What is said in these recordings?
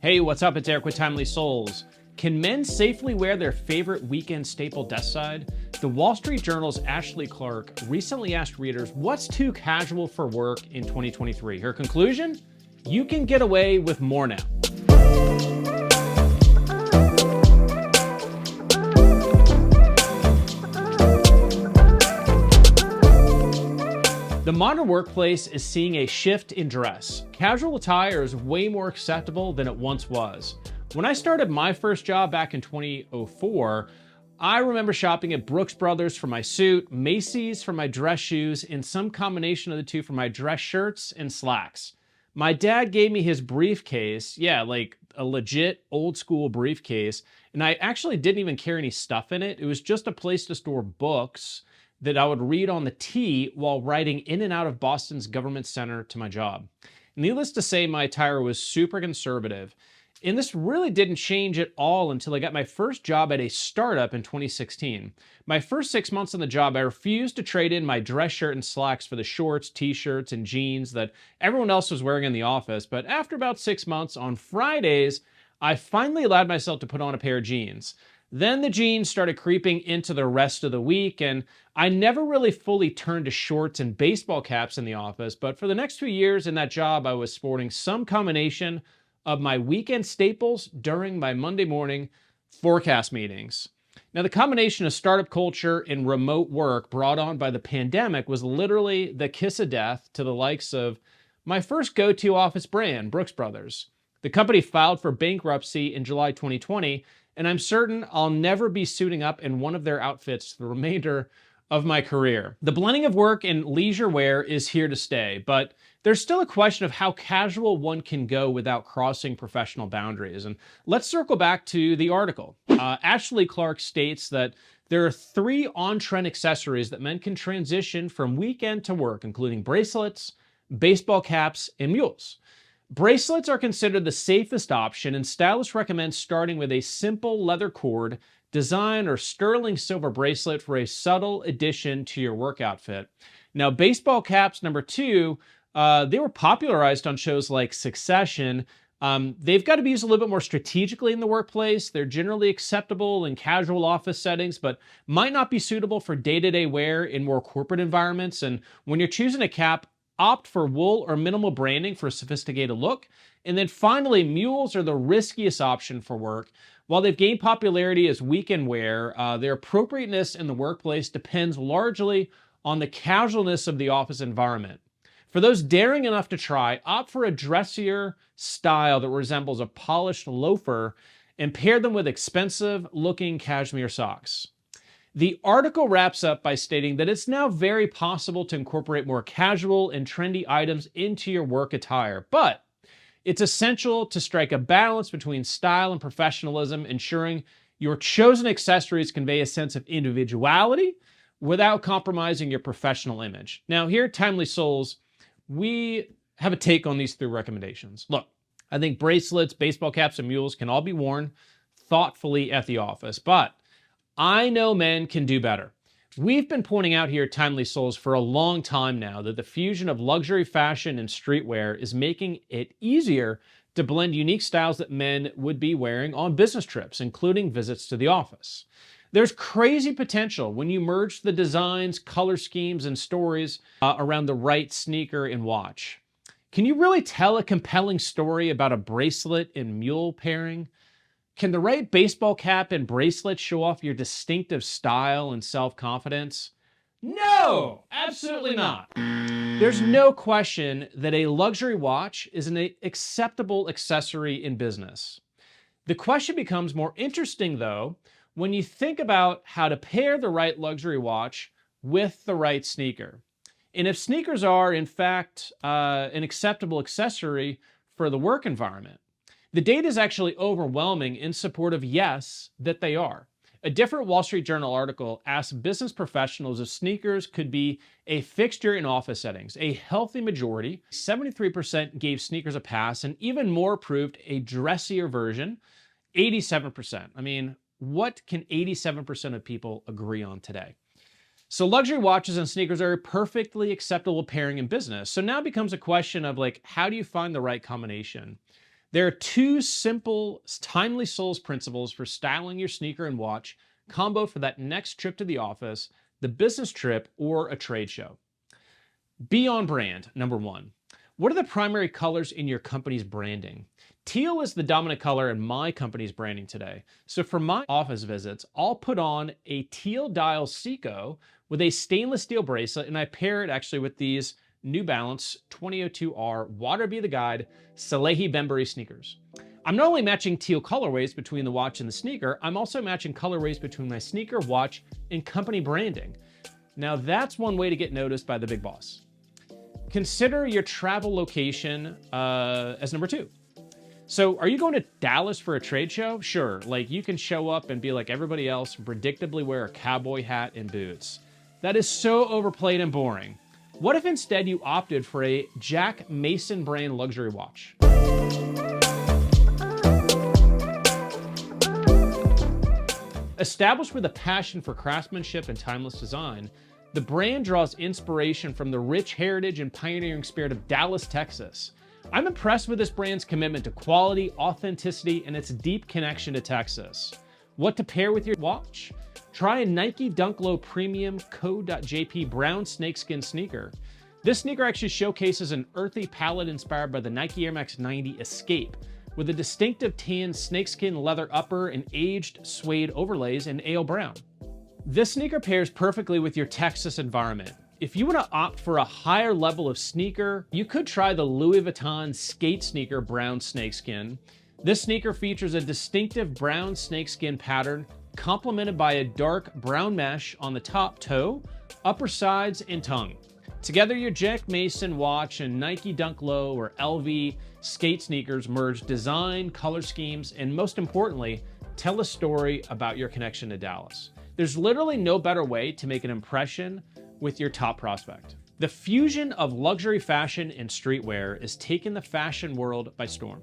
Hey, what's up? It's Eric with Timelysoles. Can men safely wear their favorite weekend staple desk side? The Wall Street Journal's Ashley Clark recently asked readers what's too casual for work in 2023. Her conclusion? You can get away with more now. The modern workplace is seeing a shift in dress. Casual attire is way more acceptable than it once was. When I started my first job back in 2004, I remember shopping at Brooks Brothers for my suit, Macy's for my dress shoes, and some combination of the two for my dress shirts and slacks. My dad gave me his briefcase, like a legit old school briefcase, and I actually didn't even carry any stuff in it. It was just a place to store books that I would read on the T while riding in and out of Boston's Government Center to my job. Needless to say, my attire was super conservative. And this really didn't change at all until I got my first job at a startup in 2016. My first 6 months on the job, I refused to trade in my dress shirt and slacks for the shorts, t-shirts, and jeans that everyone else was wearing in the office. But after about 6 months, on Fridays, I finally allowed myself to put on a pair of jeans. Then the jeans started creeping into the rest of the week, and I never really fully turned to shorts and baseball caps in the office, but for the next 2 years in that job, I was sporting some combination of my weekend staples during my Monday morning forecast meetings. Now, the combination of startup culture and remote work brought on by the pandemic was literally the kiss of death to the likes of my first go-to office brand, Brooks Brothers. The company filed for bankruptcy in July 2020, and I'm certain I'll never be suiting up in one of their outfits the remainder of my career. The blending of work and leisure wear is here to stay, but there's still a question of how casual one can go without crossing professional boundaries. And let's circle back to the article. Ashley Clark states that there are 3 on-trend accessories that men can transition from weekend to work, including bracelets, baseball caps, and mules. Bracelets are considered the safest option, and stylists recommend starting with a simple leather cord design or sterling silver bracelet for a subtle addition to your work outfit. Now, baseball caps, number 2, they were popularized on shows like Succession. They've got to be used a little bit more strategically in the workplace. They're generally acceptable in casual office settings, but might not be suitable for day-to-day wear in more corporate environments. And when you're choosing a cap, opt for wool or minimal branding for a sophisticated look. And then finally, mules are the riskiest option for work. While they've gained popularity as weekend wear, their appropriateness in the workplace depends largely on the casualness of the office environment. For those daring enough to try, opt for a dressier style that resembles a polished loafer and pair them with expensive-looking cashmere socks. The article wraps up by stating that it's now very possible to incorporate more casual and trendy items into your work attire, but it's essential to strike a balance between style and professionalism, ensuring your chosen accessories convey a sense of individuality without compromising your professional image. Now, here at Timelysoles, we have a take on these 3 recommendations. Look, I think bracelets, baseball caps, and mules can all be worn thoughtfully at the office, but I know men can do better. We've been pointing out here at Timelysoles for a long time now that the fusion of luxury fashion and streetwear is making it easier to blend unique styles that men would be wearing on business trips, including visits to the office. There's crazy potential when you merge the designs, color schemes, and stories around the right sneaker and watch. Can you really tell a compelling story about a bracelet and mule pairing? Can the right baseball cap and bracelet show off your distinctive style and self-confidence? No, absolutely not. There's no question that a luxury watch is an acceptable accessory in business. The question becomes more interesting, though, when you think about how to pair the right luxury watch with the right sneaker. And if sneakers are, in fact, an acceptable accessory for the work environment. The data is actually overwhelming in support of yes, that they are. A different Wall Street Journal article asked business professionals if sneakers could be a fixture in office settings. A healthy majority, 73%, gave sneakers a pass, and even more approved a dressier version, 87%. I mean, what can 87% of people agree on today? So luxury watches and sneakers are a perfectly acceptable pairing in business. So now becomes a question of how do you find the right combination? There are two simple Timelysoles principles for styling your sneaker and watch combo for that next trip to the office, the business trip, or a trade show. Be on brand, number one. What are the primary colors in your company's branding? Teal is the dominant color in my company's branding today. So for my office visits, I'll put on a teal dial Seiko with a stainless steel bracelet, and I pair it actually with these New Balance 2002R Water Be the Guide Salehi Bembury sneakers. I'm not only matching teal colorways between the watch and the sneaker, I'm also matching colorways between my sneaker, watch, and company branding. Now that's one way to get noticed by the big boss. Consider your travel location as number two. So are you going to Dallas for a trade show? Sure, like you can show up and be like everybody else and predictably wear a cowboy hat and boots. That is so overplayed and boring. What if instead you opted for a Jack Mason brand luxury watch? Established with a passion for craftsmanship and timeless design, the brand draws inspiration from the rich heritage and pioneering spirit of Dallas, Texas. I'm impressed with this brand's commitment to quality, authenticity, and its deep connection to Texas. What to pair with your watch? Try a Nike Dunk Low Premium Co.JP brown snakeskin sneaker. This sneaker actually showcases an earthy palette inspired by the Nike Air Max 90 Escape, with a distinctive tan snakeskin leather upper and aged suede overlays in ale brown. This sneaker pairs perfectly with your Texas environment. If you want to opt for a higher level of sneaker, you could try the Louis Vuitton Skate Sneaker brown snakeskin. This sneaker features a distinctive brown snakeskin pattern complemented by a dark brown mesh on the top toe, upper sides, and tongue. Together, your Jack Mason watch and Nike Dunk Low or LV skate sneakers merge design, color schemes, and most importantly, tell a story about your connection to Dallas. There's literally no better way to make an impression with your top prospect. The fusion of luxury fashion and streetwear is taking the fashion world by storm,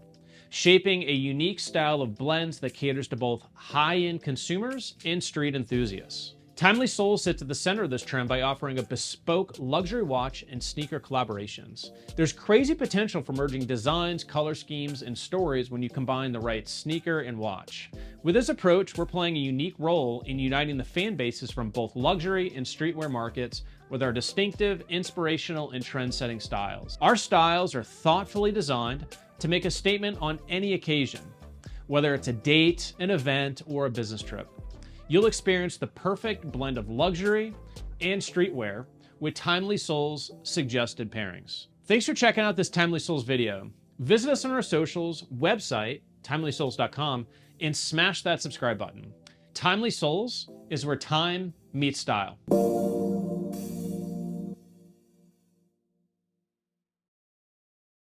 shaping a unique style of blends that caters to both high-end consumers and street enthusiasts. Timelysoles sits at the center of this trend by offering a bespoke luxury watch and sneaker collaborations. There's crazy potential for merging designs, color schemes, and stories when you combine the right sneaker and watch. With this approach, we're playing a unique role in uniting the fan bases from both luxury and streetwear markets with our distinctive, inspirational, and trend-setting styles. Our styles are thoughtfully designed to make a statement on any occasion, whether it's a date, an event, or a business trip. You'll experience the perfect blend of luxury and streetwear with Timelysoles suggested pairings. Thanks for checking out this Timelysoles video. Visit us on our socials, website, timelysoles.com, and smash that subscribe button. Timelysoles is where time meets style.